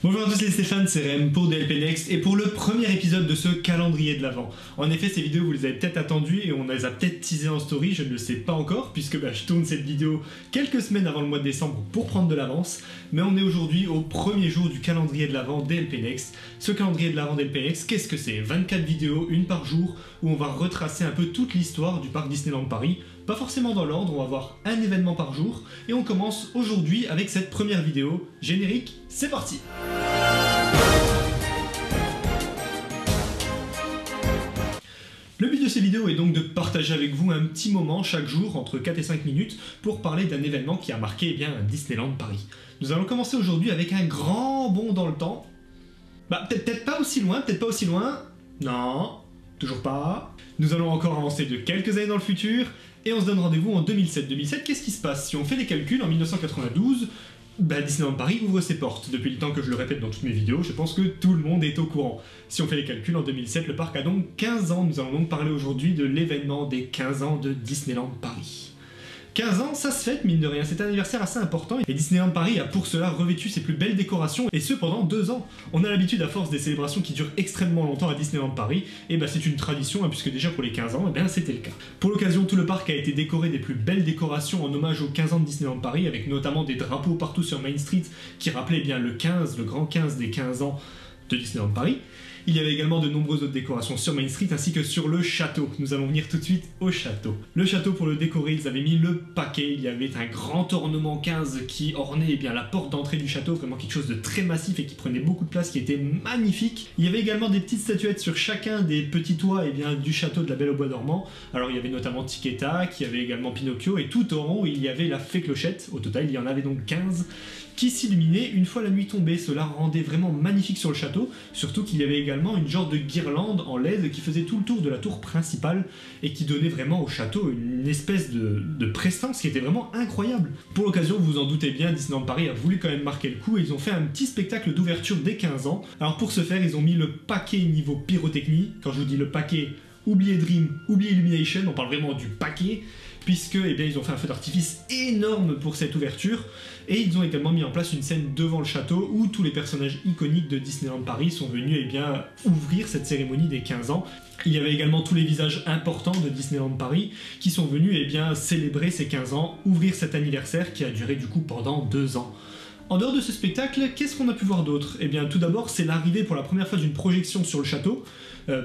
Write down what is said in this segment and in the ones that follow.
Bonjour à tous, les Stéphane, c'est Rem pour DLP Next et pour le premier épisode de ce calendrier de l'Avent. En effet, ces vidéos vous les avez peut-être attendues et on les a peut-être teasées en story, je ne le sais pas encore puisque je tourne cette vidéo quelques semaines avant le mois de décembre pour prendre de l'avance. Mais on est aujourd'hui au premier jour du calendrier de l'Avent DLP Next. Ce calendrier de l'Avent DLP Next, qu'est-ce que c'est? 24 vidéos, une par jour, où on va retracer un peu toute l'histoire du parc Disneyland Paris. Pas forcément dans l'ordre, on va voir un événement par jour et on commence aujourd'hui avec cette première vidéo. Générique, c'est parti! Le but de ces vidéos est donc de partager avec vous un petit moment chaque jour entre 4 et 5 minutes pour parler d'un événement qui a marqué Disneyland Paris. Nous allons commencer aujourd'hui avec un grand bond dans le temps. Peut-être pas aussi loin, non, toujours pas. Nous allons encore avancer de quelques années dans le futur et on se donne rendez-vous en 2007. 2007, qu'est-ce qui se passe? Si on fait les calculs, en 1992, Disneyland Paris ouvre ses portes. Depuis le temps que je le répète dans toutes mes vidéos, je pense que tout le monde est au courant. Si on fait les calculs, en 2007, le parc a donc 15 ans. Nous allons donc parler aujourd'hui de l'événement des 15 ans de Disneyland Paris. 15 ans, ça se fête, mine de rien, c'est un anniversaire assez important et Disneyland Paris a pour cela revêtu ses plus belles décorations et ce pendant 2 ans. On a l'habitude à force des célébrations qui durent extrêmement longtemps à Disneyland Paris et c'est une tradition puisque déjà pour les 15 ans, c'était le cas. Pour l'occasion, tout le parc a été décoré des plus belles décorations en hommage aux 15 ans de Disneyland Paris avec notamment des drapeaux partout sur Main Street qui rappelaient le 15, le grand 15 des 15 ans de Disneyland Paris. Il y avait également de nombreuses autres décorations sur Main Street ainsi que sur le château. Nous allons venir tout de suite au château. Le château, pour le décorer, ils avaient mis le paquet. Il y avait un grand ornement 15 qui ornait la porte d'entrée du château, vraiment quelque chose de très massif et qui prenait beaucoup de place, qui était magnifique. Il y avait également des petites statuettes sur chacun des petits toits du château de la Belle au Bois dormant. Alors il y avait notamment Tic et Tac, il y avait également Pinocchio et tout en haut il y avait la Fée Clochette. Au total il y en avait donc 15 qui s'illuminait une fois la nuit tombée. Cela rendait vraiment magnifique sur le château, surtout qu'il y avait également une genre de guirlande en LED qui faisait tout le tour de la tour principale et qui donnait vraiment au château une espèce de prestance qui était vraiment incroyable. Pour l'occasion, vous vous en doutez bien, Disneyland Paris a voulu quand même marquer le coup et ils ont fait un petit spectacle d'ouverture des 15 ans. Alors pour ce faire, ils ont mis le paquet niveau pyrotechnie. Quand je vous dis le paquet, oubliez Dream, oubliez Illumination, on parle vraiment du paquet, puisque ils ont fait un feu d'artifice énorme pour cette ouverture, et ils ont également mis en place une scène devant le château où tous les personnages iconiques de Disneyland Paris sont venus ouvrir cette cérémonie des 15 ans. Il y avait également tous les visages importants de Disneyland Paris qui sont venus célébrer ces 15 ans, ouvrir cet anniversaire qui a duré du coup pendant 2 ans. En dehors de ce spectacle, qu'est-ce qu'on a pu voir d'autre? Tout d'abord, c'est l'arrivée pour la première fois d'une projection sur le château.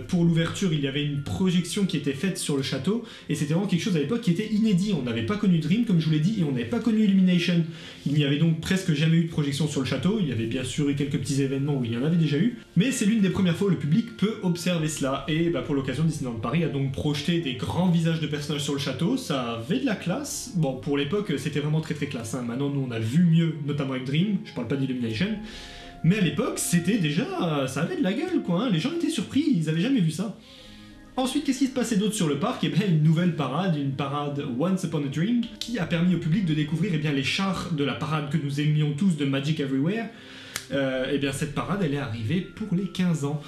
Pour l'ouverture, il y avait une projection qui était faite sur le château, et c'était vraiment quelque chose à l'époque qui était inédit. On n'avait pas connu Dream, comme je vous l'ai dit, et on n'avait pas connu Illumination. Il n'y avait donc presque jamais eu de projection sur le château. Il y avait bien sûr eu quelques petits événements où il y en avait déjà eu, mais c'est l'une des premières fois où le public peut observer cela. Et pour l'occasion, Disneyland Paris a donc projeté des grands visages de personnages sur le château. Ça avait de la classe. Bon, pour l'époque, c'était vraiment très très classe. Maintenant, nous, on a vu mieux, notamment avec Dream. Je parle pas d'Illumination. Mais à l'époque, c'était déjà... ça avait de la gueule, quoi. Les gens étaient surpris, ils avaient jamais vu ça. Ensuite, qu'est-ce qui se passait d'autre sur le parc? Une nouvelle parade, une parade Once Upon a Dream, qui a permis au public de découvrir les chars de la parade que nous aimions tous de Magic Everywhere. Cette parade, elle est arrivée pour les 15 ans.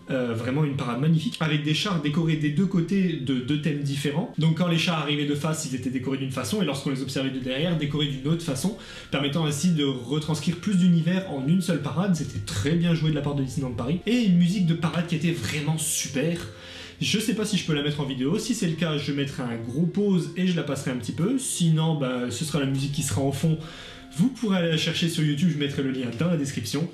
Vraiment une parade magnifique, avec des chars décorés des deux côtés de 2 thèmes différents. Donc quand les chars arrivaient de face, ils étaient décorés d'une façon, et lorsqu'on les observait de derrière, décorés d'une autre façon, permettant ainsi de retranscrire plus d'univers en une seule parade. C'était très bien joué de la part de Disneyland Paris, et une musique de parade qui était vraiment super. Je sais pas si je peux la mettre en vidéo, si c'est le cas, je mettrai un gros pause et je la passerai un petit peu, sinon ce sera la musique qui sera en fond. Vous pourrez aller la chercher sur YouTube, je mettrai le lien dans la description.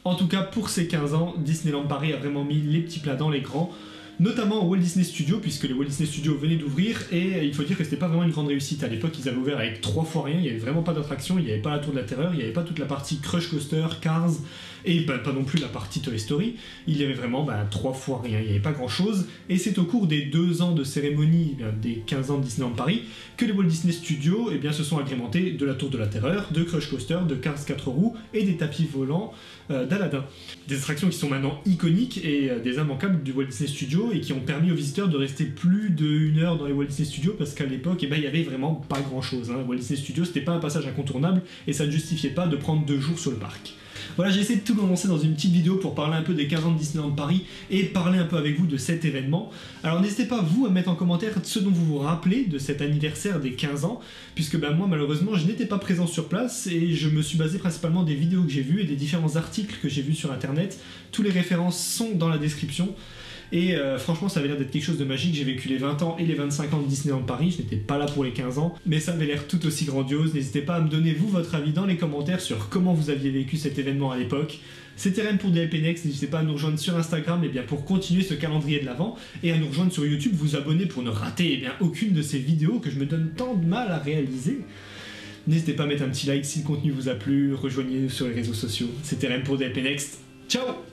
En tout cas, pour ces 15 ans, Disneyland Paris a vraiment mis les petits plats dans les grands, notamment au Walt Disney Studios, puisque les Walt Disney Studios venaient d'ouvrir, et il faut dire que c'était pas vraiment une grande réussite. À l'époque, ils avaient ouvert avec 3 fois rien, il n'y avait vraiment pas d'attraction, il n'y avait pas la Tour de la Terreur, il n'y avait pas toute la partie Crush Coaster, Cars, et pas non plus la partie Toy Story. Il y avait vraiment 3 fois rien, il n'y avait pas grand chose, et c'est au cours des 2 ans de cérémonie, des 15 ans de Disneyland Paris, que les Walt Disney Studios se sont agrémentés de la Tour de la Terreur, de Crush Coaster, de Cars 4 roues, et des tapis volants d'Aladin. Des attractions qui sont maintenant iconiques et des immanquables du Walt Disney Studios et qui ont permis aux visiteurs de rester plus d'1 heure dans les Walt Disney Studios parce qu'à l'époque, il y avait vraiment pas grand chose. Walt Disney Studios, c'était pas un passage incontournable et ça ne justifiait pas de prendre 2 jours sur le parc. Voilà, j'ai essayé de tout commencer dans une petite vidéo pour parler un peu des 15 ans de Disneyland Paris et parler un peu avec vous de cet événement. Alors n'hésitez pas vous à mettre en commentaire ce dont vous vous rappelez de cet anniversaire des 15 ans, puisque moi malheureusement je n'étais pas présent sur place et je me suis basé principalement des vidéos que j'ai vues et des différents articles que j'ai vus sur internet. Tous les références sont dans la description. Et franchement, ça avait l'air d'être quelque chose de magique. J'ai vécu les 20 ans et les 25 ans de Disneyland Paris. Je n'étais pas là pour les 15 ans, mais ça avait l'air tout aussi grandiose. N'hésitez pas à me donner, vous, votre avis dans les commentaires sur comment vous aviez vécu cet événement à l'époque. C'était Rem pour DLP Next. N'hésitez pas à nous rejoindre sur Instagram pour continuer ce calendrier de l'Avent et à nous rejoindre sur YouTube, vous abonner pour ne rater aucune de ces vidéos que je me donne tant de mal à réaliser. N'hésitez pas à mettre un petit like si le contenu vous a plu. Rejoignez-nous sur les réseaux sociaux. C'était Rem pour DLP Next. Ciao!